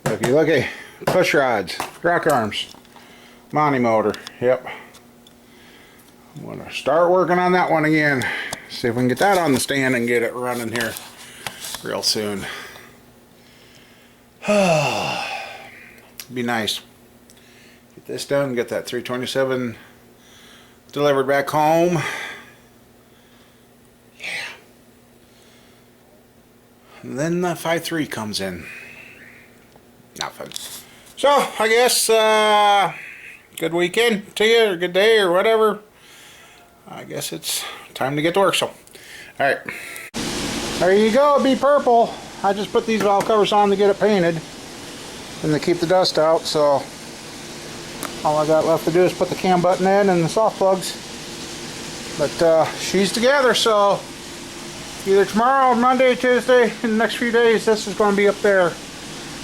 Looky, looky. Push rods, rock arms, Monty motor. Yep. I'm gonna start working on that one again. See if we can get that on the stand and get it running here real soon. Be nice. Get this done, get that 327 delivered back home. Yeah. And then the 5.3 comes in. Nothing. So, I guess, good weekend to you, or good day, or whatever. I guess it's time to get to work, so. Alright. There you go, be purple. I just put these valve covers on to get it painted. And to keep the dust out, so. All I got left to do is put the cam button in and the soft plugs. But, she's together, so. Either tomorrow, or Monday, Tuesday, in the next few days, this is going to be up there.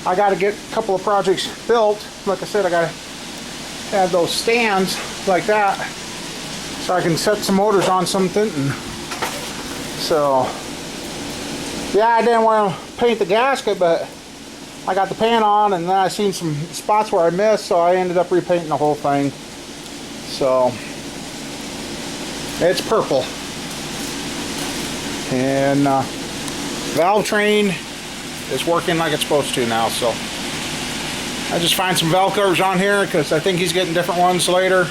I got to get a couple of projects built. Like I said, I got to have those stands like that so I can set some motors on something. So, yeah, I didn't want to paint the gasket, but I got the paint on, and then I seen some spots where I missed, so I ended up repainting the whole thing. So, it's purple. And valve train is working like it's supposed to now, so I just find some valve covers on here because I think he's getting different ones later,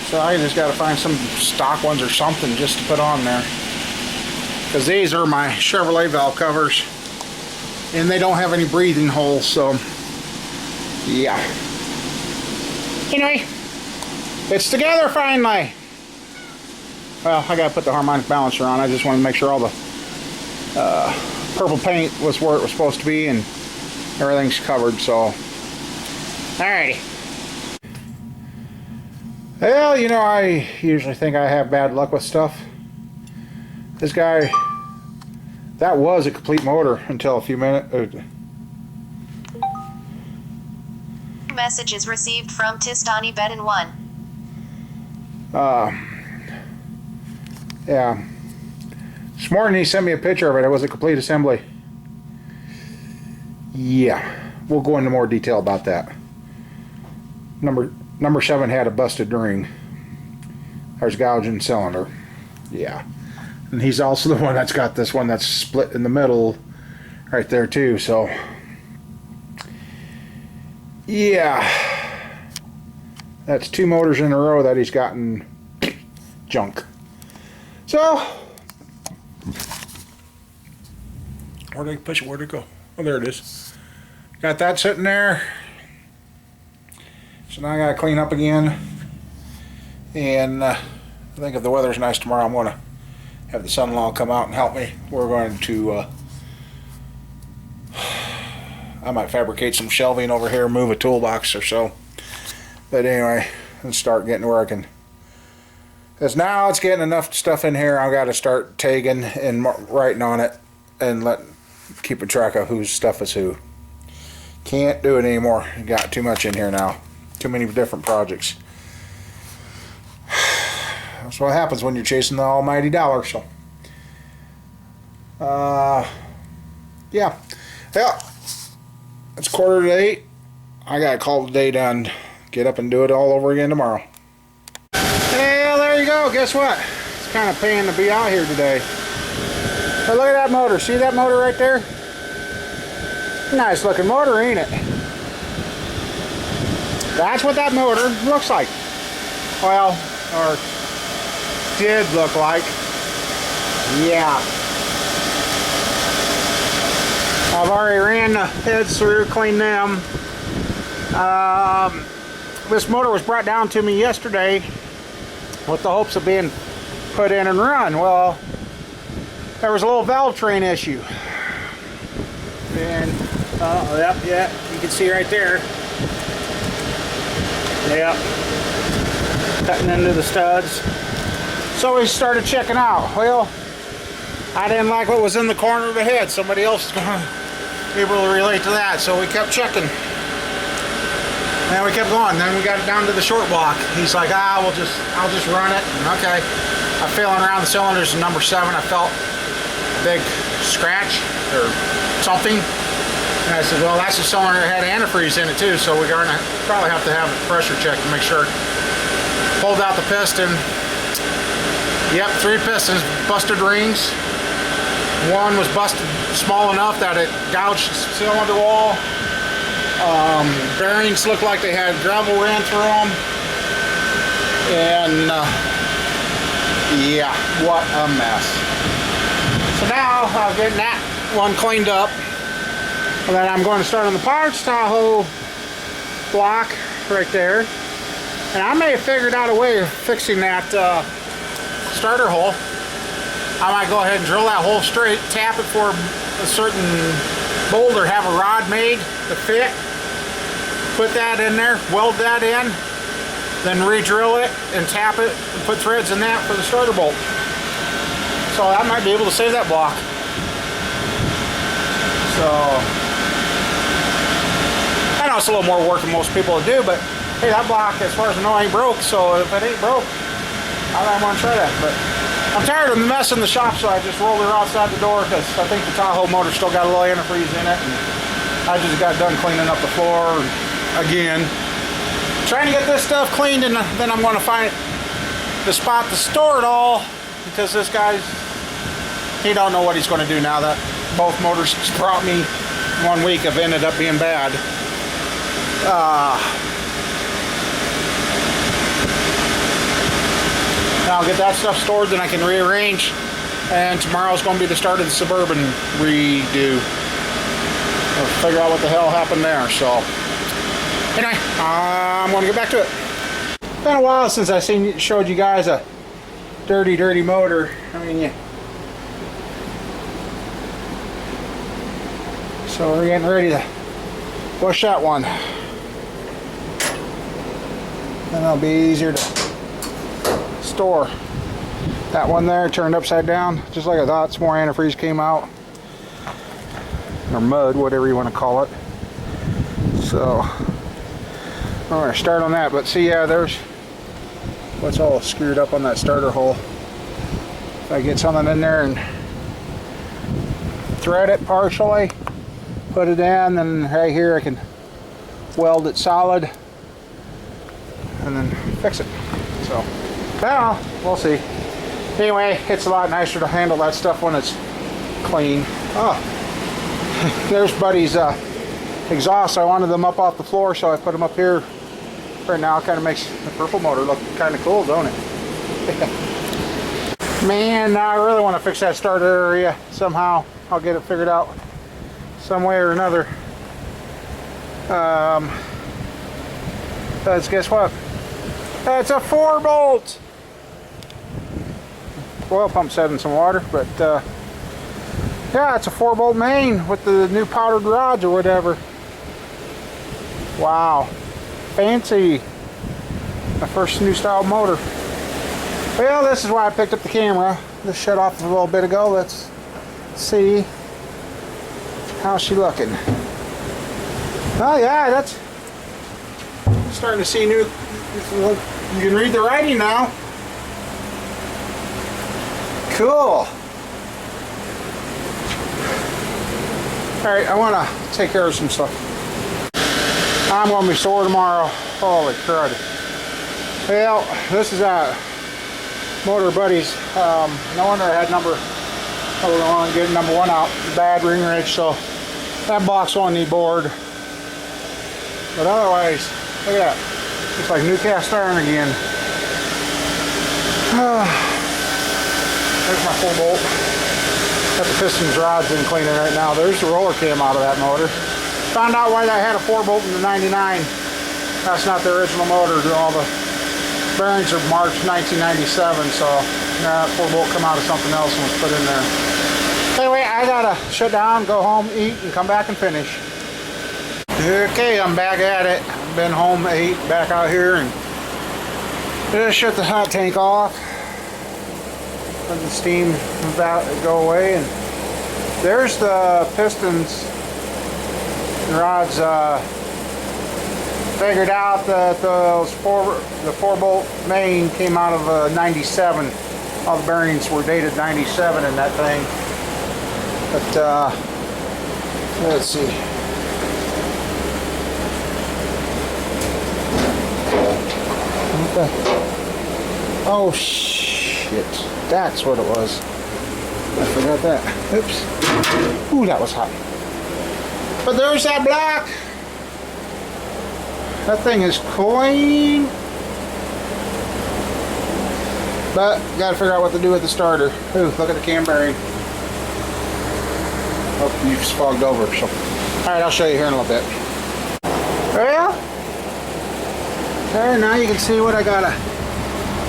so I just got to find some stock ones or something just to put on there, because these are my Chevrolet valve covers and they don't have any breathing holes. So yeah, anyway, it's together finally. Well, I gotta put the harmonic balancer on. I just want to make sure all the purple paint was where it was supposed to be and everything's covered, so. Alrighty. Well, you know, I usually think I have bad luck with stuff. This guy, that was a complete motor until a few minutes. Messages received from Tistani Bedin 1. Yeah. This morning he sent me a picture of it. It was a complete assembly. Yeah. We'll go into more detail about that. Number 7 had a busted ring. There's gouging cylinder. Yeah. And he's also the one that's got this one that's split in the middle right there too, so. Yeah. That's 2 motors in a row that he's gotten junk. So, where did I push it? Where'd it go? Oh, there it is. Got that sitting there. So now I gotta clean up again. And I think if the weather's nice tomorrow, I'm gonna have the son-in-law come out and help me. We're going to, I might fabricate some shelving over here, move a toolbox or so. But anyway, let's start getting working. Because now it's getting enough stuff in here, I've got to start tagging and writing on it and keeping track of whose stuff is who. Can't do it anymore. Got too much in here now. Too many different projects. That's what happens when you're chasing the almighty dollar. So, yeah. Well, it's 7:45. I got to call the day done. Get up and do it all over again tomorrow. Well, there you go. Guess what? It's kind of a pain to be out here today. But look at that motor. See that motor right there? Nice looking motor, ain't it? That's what that motor looks like. Well, or did look like. Yeah. I've already ran the heads through, cleaned them. This motor was brought down to me yesterday with the hopes of being put in and run. Well, there was a little valve train issue. And, yep, you can see right there. Yep. Cutting into the studs. So we started checking out. Well, I didn't like what was in the corner of the head. Somebody else is going to be able to relate to that. So we kept checking. And we kept going. Then we got down to the short block. He's like, I'll just run it. And okay. I'm feeling around the cylinders in number 7. I felt a big scratch or something. And I said, well, that's the cylinder that had antifreeze in it too, so we're going to probably have to have a pressure check to make sure. Pulled out the piston. Yep, 3 pistons, busted rings. One was busted small enough that it gouged the cylinder wall. Bearings looked like they had gravel ran through them. And yeah, what a mess. So now I'm getting that one cleaned up. And then I'm going to start on the parts Tahoe block right there. And I may have figured out a way of fixing that starter hole. I might go ahead and drill that hole straight, tap it for a certain bolt, or have a rod made to fit. Put that in there, weld that in, then re-drill it and tap it and put threads in that for the starter bolt. So I might be able to save that block. So I know it's a little more work than most people would do, but hey, that block, as far as I know, ain't broke. So if it ain't broke, I might want to try that. But I'm tired of the mess in the shop, so I just rolled her outside the door because I think the Tahoe motor still got a little antifreeze in it. And I just got done cleaning up the floor again. Trying to get this stuff cleaned, and then I'm going to find the spot to store it all, because this guy's, he don't know what he's going to do now that both motors he's brought me 1 week have ended up being bad. I'll get that stuff stored, then I can rearrange, and tomorrow's going to be the start of the Suburban redo. We'll figure out what the hell happened there. So anyway, I'm going to get back to it. It's been a while since I showed you guys a dirty motor. I mean, yeah. So we're getting ready to push that one. Then it'll be easier to store. That one there turned upside down, just like I thought. Some more antifreeze came out, or mud, whatever you want to call it. So I'm going to start on that. But see, yeah, there's what's all screwed up on that starter hole. If I get something in there and thread it partially, put it in, then right here I can weld it solid and then fix it. So well, we'll see. Anyway, it's a lot nicer to handle that stuff when it's clean. Oh, there's Buddy's exhaust. I wanted them up off the floor, so I put them up here. Right now, it kind of makes the purple motor look kind of cool, don't it? Man, now I really want to fix that starter area somehow. I'll get it figured out some way or another. Because guess what? It's a 4-bolt. Oil pump set in some water, but yeah, it's a 4-bolt main with the new powdered rods or whatever. Wow, fancy. My first new style motor. Well, this is why I picked up the camera. This shut off a little bit ago. Let's see how's she looking. Oh yeah, that's starting to see new. You can read the writing now. Cool. Alright, I want to take care of some stuff. I'm going to be sore tomorrow. Holy crud. Well, this is Motor Buddies. No wonder I had number 1 out. Bad ring ridge, so that box won't need board. But otherwise, look at that. Looks like new cast iron again. There's my 4-bolt. Got the pistons, rods in cleaning right now. There's the roller cam out of that motor. Found out why that had a 4-bolt in the 99. That's not the original motor. All the bearings are March 1997, so that 4-bolt come out of something else and was put in there. Anyway, I gotta shut down, go home, eat, and come back and finish. Okay, I'm back at it. Been home, ate, back out here, and just shut the hot tank off. Let the steam go away, and there's the pistons and rods. Figured out that the 4-bolt main came out of 97. All the bearings were dated 97 in that thing. But let's see. What the? Oh shit! That's what it was. I forgot that. Oops. Ooh, that was hot. But there's that block. That thing is clean. But gotta figure out what to do with the starter. Ooh, look at the cam bearing. Oh, you've fogged over. So, all right, I'll show you here in a little bit. Well, there. Now you can see what I gotta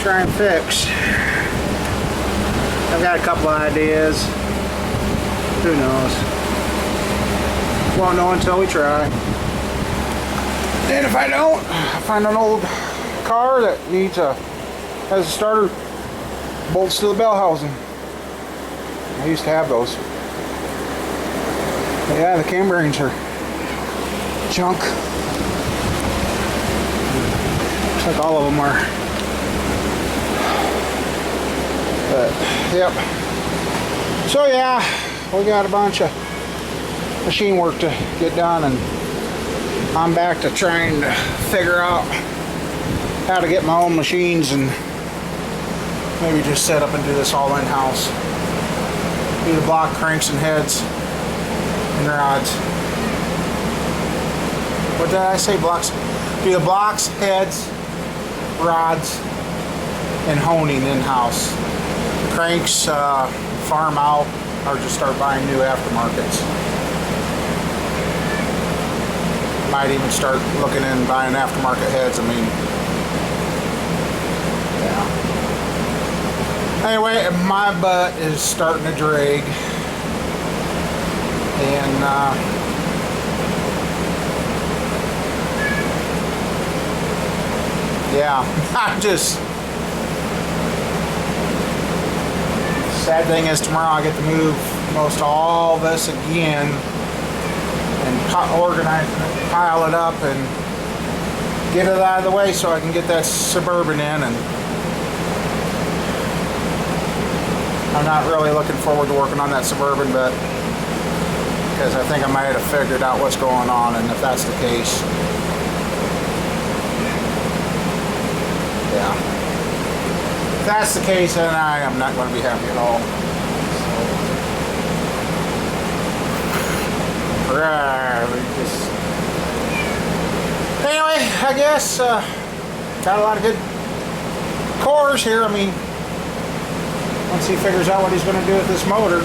try and fix. I've got a couple of ideas. Who knows? Won't know until we try. And if I don't, I'll find an old car that needs has a starter bolts to the bell housing. I used to have those. But yeah, the cam bearings are junk. Looks like all of them are. But yep. So yeah, we got a bunch of machine work to get done, and I'm back to trying to figure out how to get my own machines and maybe just set up and do this all in-house. Do the block cranks and heads and rods. What did I say? Blocks? Do the blocks, heads, rods, and honing in-house. Cranks, farm out, or just start buying new aftermarkets. Might even start looking in buying aftermarket heads. I mean, yeah. Anyway, my butt is starting to drag, and yeah, I'm just. Sad thing is, tomorrow I get to move most all this again and organize it, pile it up, and get it out of the way so I can get that Suburban in. And I'm not really looking forward to working on that Suburban, but because I think I might have figured out what's going on, and if that's the case, yeah. If that's the case, then I am not going to be happy at all. So, anyway, I guess got a lot of good cores here. I mean, once he figures out what he's going to do with this motor,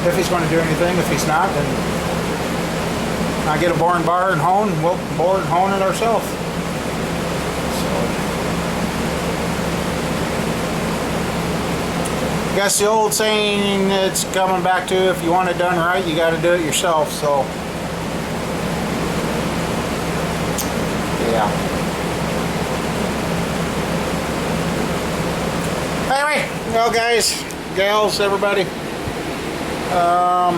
if he's going to do anything, if he's not, then I get a boring bar and hone, and we'll bore and hone it ourselves. I guess the old saying it's coming back to, if you want it done right, you got to do it yourself. So yeah. Anyway, well, guys, gals, everybody, I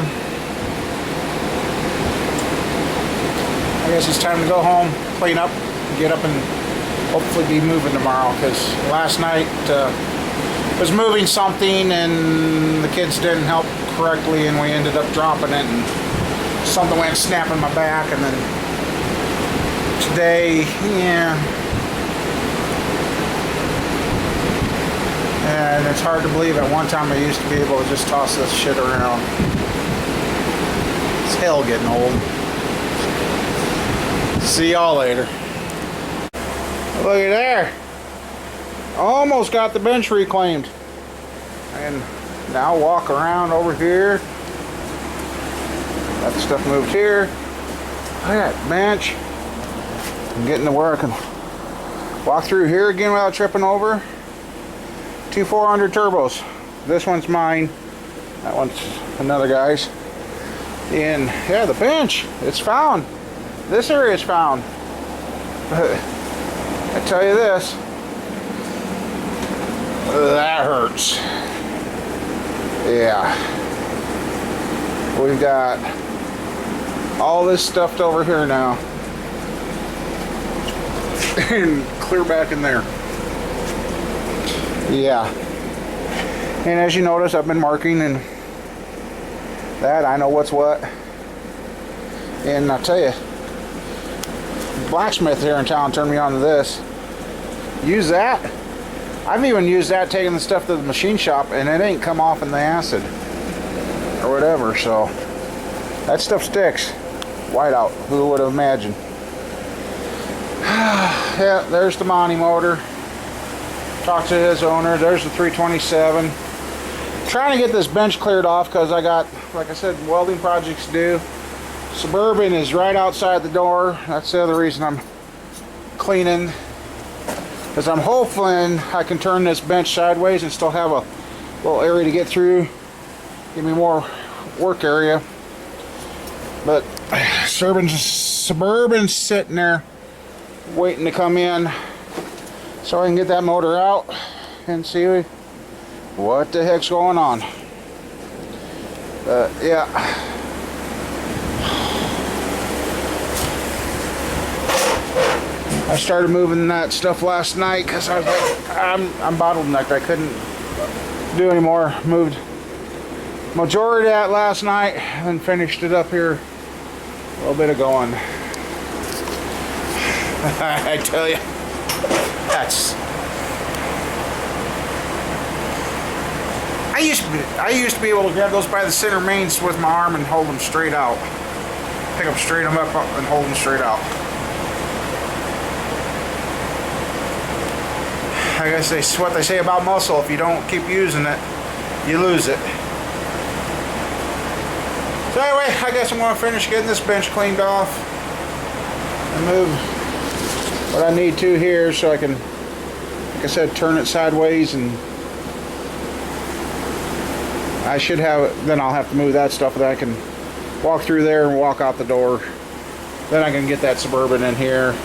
guess it's time to go home, clean up, get up, and hopefully be moving tomorrow. Because last night was moving something and the kids didn't help correctly, and we ended up dropping it, and something went snap in my back. And then today, yeah, and it's hard to believe at one time I used to be able to just toss this shit around. It's hell getting old. See y'all later. Look at there. Almost got the bench reclaimed. And now walk around over here. Got the stuff moved here. Look at that bench. I'm getting to where I can walk through here again without tripping over. 2 400 turbos. This one's mine. That one's another guy's. And yeah, the bench, it's found. This area is found. But I tell you this, that hurts. Yeah. We've got all this stuffed over here now. And clear back in there. Yeah. And as you notice, I've been marking and that. I know what's what. And I'll tell you, blacksmith here in town turned me on to this. use that. I've even used that taking the stuff to the machine shop and it ain't come off in the acid or whatever, so that stuff sticks. Whiteout, who would have imagined? Yeah, there's the Monty motor. Talked to his owner. There's the 327. Trying to get this bench cleared off because I got, like I said, welding projects to do. Suburban is right outside the door. That's the other reason I'm cleaning, because I'm hoping I can turn this bench sideways and still have a little area to get through, give me more work area. But Suburban's sitting there waiting to come in so I can get that motor out and see what the heck's going on. Yeah, I started moving that stuff last night because I was like, I'm bottlenecked. I couldn't do any more. Moved majority of that last night and finished it up here a little bit ago. And I tell you, I used to be able to grab those by the center mains with my arm and hold them straight out. Pick them straight up and hold them straight out. I guess that's what they say about muscle. If you don't keep using it, you lose it. So anyway, I guess I'm going to finish getting this bench cleaned off and move what I need to here so I can, like I said, turn it sideways, and I should have it. Then I'll have to move that stuff that I can walk through there and walk out the door. Then I can get that Suburban in here.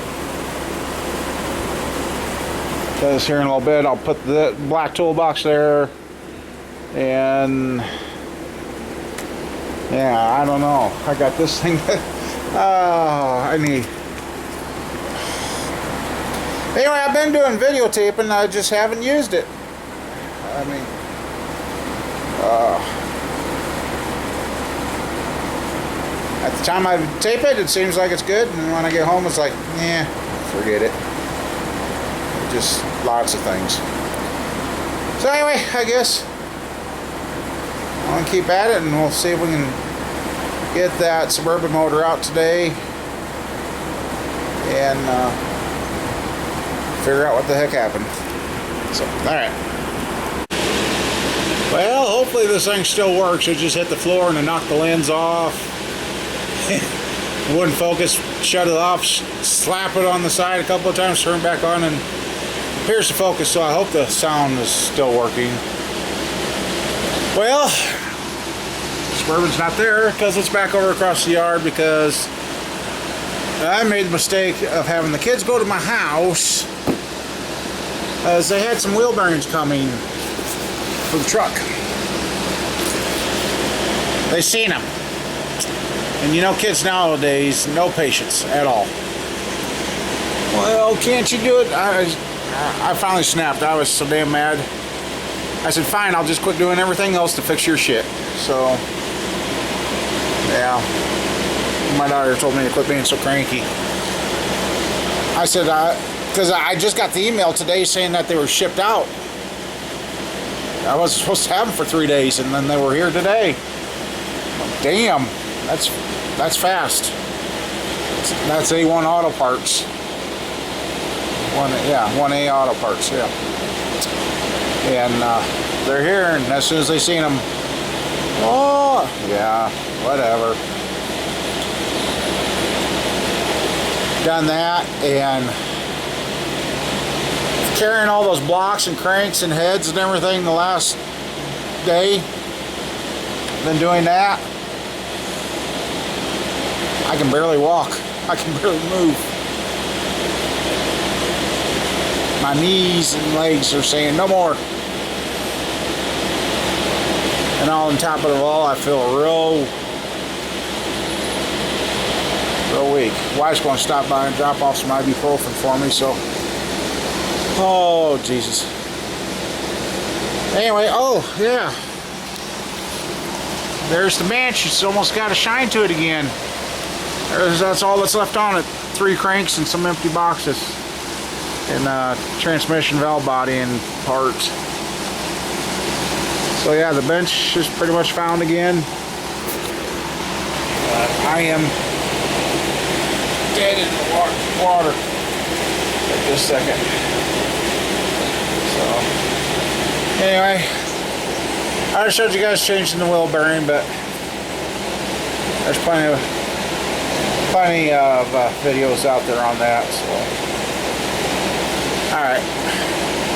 Because here in a little bit I'll put the black toolbox there, and yeah, I don't know. I got this thing. I need. Anyway, I've been doing videotaping. I just haven't used it. I mean, at the time I tape it, it seems like it's good, and when I get home, it's like, yeah, forget it. Just lots of things. So anyway, I guess I'm gonna keep at it, and we'll see if we can get that Suburban motor out today and figure out what the heck happened. So, alright. Well, hopefully this thing still works. It just hit the floor and it knocked the lens off. It wouldn't focus, shut it off, slap it on the side a couple of times, turn it back on, and appears to focus, so I hope the sound is still working. Well, Suburban's not there because it's back over across the yard, because I made the mistake of having the kids go to my house as they had some wheel bearings coming for the truck. They seen them. And you know, kids nowadays, no patience at all. Well, can't you do it? I finally snapped. I was so damn mad. I said, fine, I'll just quit doing everything else to fix your shit. So, yeah. My daughter told me to quit being so cranky. I said, because I just got the email today saying that they were shipped out. I was supposed to have them for 3 days, and then they were here today. Damn, that's fast. That's A1 Auto Parts. 1A Auto Parts, yeah. And they're here, and as soon as they seen them, oh, yeah, whatever. Done that, and carrying all those blocks and cranks and heads and everything the last day. Been doing that. I can barely walk. I can barely move. My knees and legs are saying no more. And all on top of it all, I feel real weak. Wife's going to stop by and drop off some ibuprofen for me, so. Oh, Jesus. Anyway, oh, yeah. There's the bench. It's almost got a shine to it again. That's all that's left on it. 3 cranks and some empty boxes. and transmission valve body and parts. So yeah, the bench is pretty much found again. I am dead in the water at this second. So anyway, I already showed you guys changing the wheel bearing, but there's plenty of videos out there on that. So, all right.